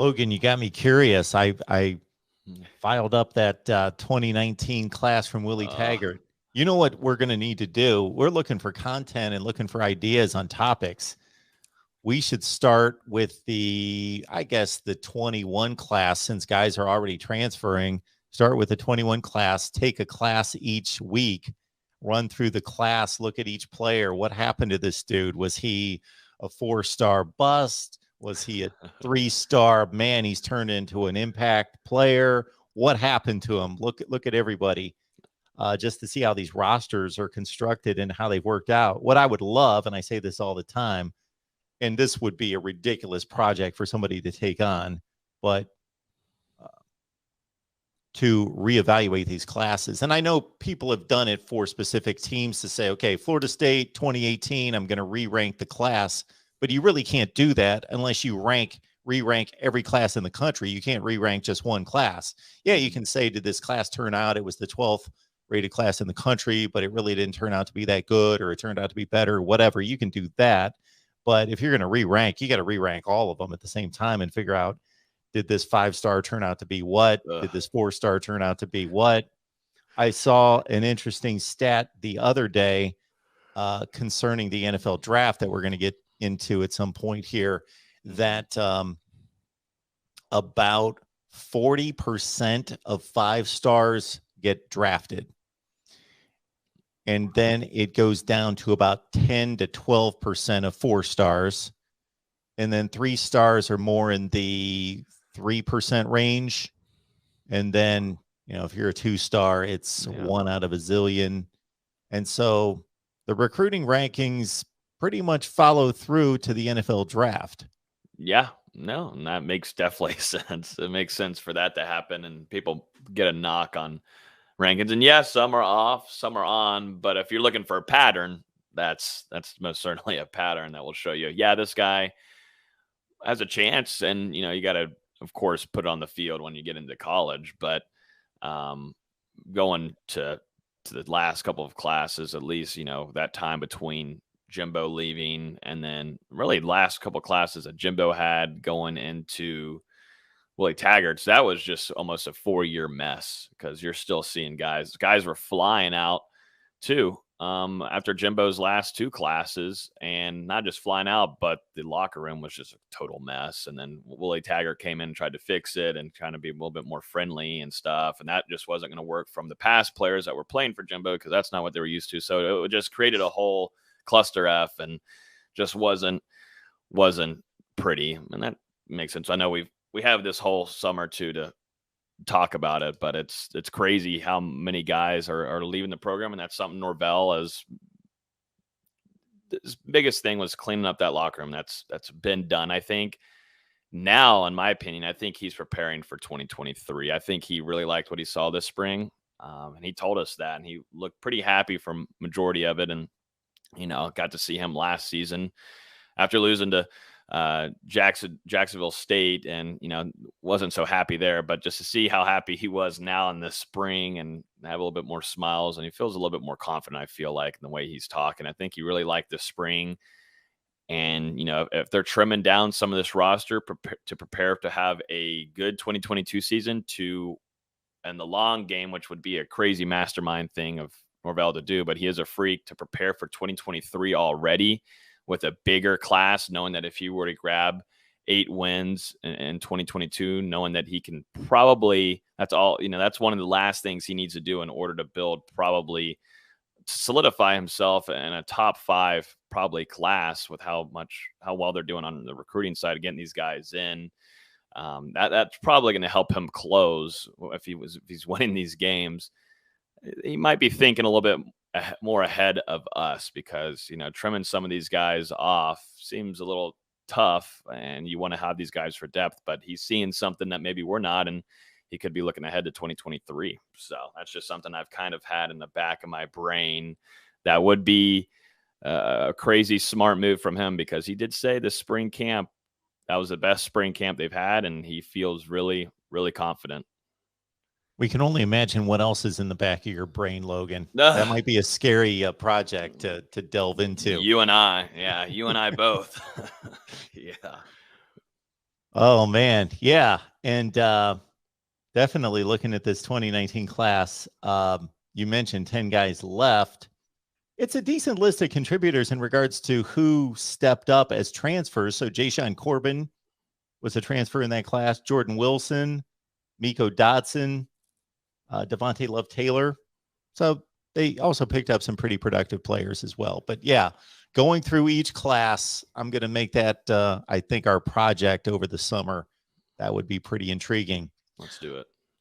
Logan, you got me curious. I filed up that 2019 class from Willie Taggart. You know what we're going to need to do? We're looking for content and looking for ideas on topics. We should start with I guess, the 21 class, since guys are already transferring. Start with the 21 class, take a class each week, run through the class, look at each player. What happened to this dude? Was he a 4-star bust? Was he a 3-star? Man, he's turned into an impact player. What happened to him? Look at everybody, just to see how these rosters are constructed and how they've worked out. What I would love, and I say this all the time, and this would be a ridiculous project for somebody to take on, but to reevaluate these classes. And I know people have done it for specific teams to say, okay, Florida State 2018, I'm going to re-rank the class. But you really can't do that unless you re-rank every class in the country. You can't re-rank just one class. Yeah, you can say, did this class turn out? It was the 12th rated class in the country, but it really didn't turn out to be that good, or it turned out to be better, whatever. You can do that. But if you're going to re-rank, you got to re-rank all of them at the same time and figure out, did this 5-star turn out to be what? Did this 4-star turn out to be what? I saw an interesting stat the other day concerning the NFL draft that we're going to get into at some point here, that about 40% of 5-stars get drafted. And then it goes down to about 10 to 12% of 4-stars. And then 3-stars are more in the 3% range. And then, if you're a 2-star, it's 1 out of a zillion. And so the recruiting rankings pretty much follow through to the NFL draft. Yeah, no, and that makes definitely sense. It makes sense for that to happen, and people get a knock on rankings. And yeah, some are off, some are on. But if you're looking for a pattern, that's most certainly a pattern that will show you, yeah, this guy has a chance. And, you got to, of course, put it on the field when you get into college. But going to the last couple of classes, at least, that time between Jimbo leaving and then really last couple of classes that Jimbo had going into Willie Taggart's, that was just almost a 4-year mess, because you're still seeing guys were flying out too after Jimbo's last 2 classes, and not just flying out, but the locker room was just a total mess. And then Willie Taggart came in and tried to fix it and trying to be a little bit more friendly and stuff. And that just wasn't going to work from the past players that were playing for Jimbo, because that's not what they were used to. So it just created a whole cluster F and just wasn't pretty. And that makes sense. I know we have this whole summer to talk about it, but it's crazy how many guys are leaving the program. And that's something Norvell, as his biggest thing was cleaning up that locker room. That's been done. I think now, in my opinion, I think he's preparing for 2023. I think he really liked what he saw this spring. And he told us that, and he looked pretty happy for majority of it. And, got to see him last season after losing to Jacksonville State, and wasn't so happy there, but just to see how happy he was now in the spring and have a little bit more smiles, and he feels a little bit more confident, I feel like, in the way he's talking. I think he really liked the spring, and if they're trimming down some of this roster to prepare to have a good 2022 season and the long game, which would be a crazy mastermind thing of Norvell to do, but he is a freak to prepare for 2023 already with a bigger class, knowing that if he were to grab 8 wins in 2022, knowing that he can probably, that's one of the last things he needs to do in order to build, probably solidify himself in a top 5 probably class, with how well they're doing on the recruiting side, getting these guys in. That's probably going to help him close if he's winning these games. He might be thinking a little bit more ahead of us, because trimming some of these guys off seems a little tough, and you want to have these guys for depth, but he's seeing something that maybe we're not, and he could be looking ahead to 2023. So that's just something I've kind of had in the back of my brain. That would be a crazy smart move from him, because he did say the spring camp, that was the best spring camp they've had, and he feels really, really confident. We can only imagine what else is in the back of your brain, Logan. That might be a scary project to delve into. You and I both. Yeah. Oh man, yeah, and definitely looking at this 2019 class. You mentioned 10 guys left. It's a decent list of contributors in regards to who stepped up as transfers. So Jayshon Corbin was a transfer in that class. Jordan Wilson, Miko Dotson, Devontae Love Taylor. So they also picked up some pretty productive players as well. But yeah, going through each class, I'm going to make that, I think, our project over the summer. That would be pretty intriguing. Let's do it.